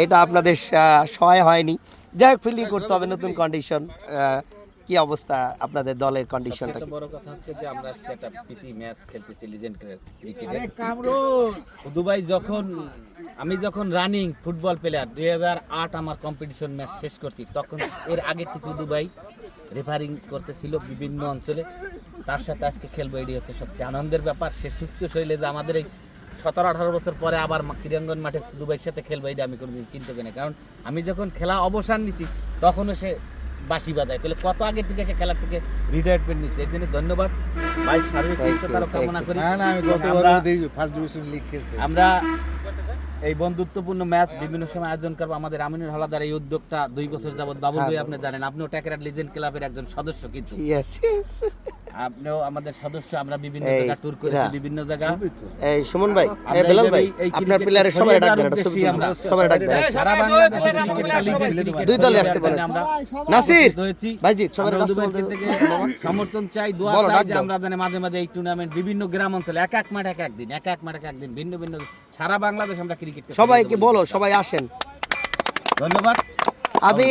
এটা আপনাদের সহায় হয়নি। যাই হোক, ফিল্ডিং করতে হবে, নতুন কন্ডিশন। কি অবস্থা আপনাদের দলের কন্ডিশনটা? সবচেয়ে বড় কথা হচ্ছে যে আমরা আজকে একটা প্রীতি ম্যাচ খেলতেছি লিজেন্ড ক্রিকেটে। দুবাই আমি যখন রানিং ফুটবল প্লেয়ার 2008 আমার কম্পিটিশন ম্যাচ শেষ করছি, তখন এর আগে থেকে দুবাই রেফারিং করতেছিল বিভিন্ন অঞ্চলে। তার সাথে আজকে খেলবো, এটি হচ্ছে সবচেয়ে আনন্দের ব্যাপার। সে সুস্থ শরীরে যে আমাদের এই 17-18 বছর পরে আবার ক্রীড়াঙ্গন মাঠে দুবাইয়ের সাথে খেলবো, এটা আমি কোনোদিন চিন্তা করি না। কারণ আমি যখন খেলা অবসান নিছি তখনও সে বাঁশি বাজায়, তাহলে কত আগে থেকে সে খেলার থেকে রিটায়ারমেন্ট নিচ্ছে। এর জন্য ধন্যবাদ ভাই, শারীরিক সুস্থতারও কামনা করি। আমি গতবার ফার্স্ট ডিভিশন লিগ খেলছি। আমরা এই বন্ধুত্বপূর্ণ ম্যাচ বিভিন্ন সময় আয়োজন করবো। আমাদের আমিনুল হাওলাদার এই উদ্যোগটা 2 বছর যাবত, বাবুল ভাই আপনি জানেন, আপনিও ট্যাকেরাট লিজেন্ড ক্লাবের একজন সদস্য, কিন্তু আপনিও আমাদের সদস্য। আমরা বিভিন্ন জায়গা ট্যুর করেছি, বিভিন্ন জায়গা। এই সুমন ভাই, এই বেলাল ভাই, আপনার প্লেয়ারের সবাই ডাক দেন, সবাই ডাক দেন। সারা বাংলাদেশে ক্রিকেটটা লিজেন্ড দুই দলে আসতে পারেন। আমরা নাসির হয়েছি ভাইজি, সবাই আমরা দুবাই থেকে সমর্থন চাই, দোয়া চাই যে আমরা জানি মাঝে মাঝে এই টুর্নামেন্ট বিভিন্ন গ্রাম অঞ্চলে এক এক মাঠ এক একদিন ভিন্ন ভিন্ন সারা বাংলাদেশ আমরা ক্রিকেট সবাইকে বলো, সবাই আসেন। ধন্যবাদ। আমি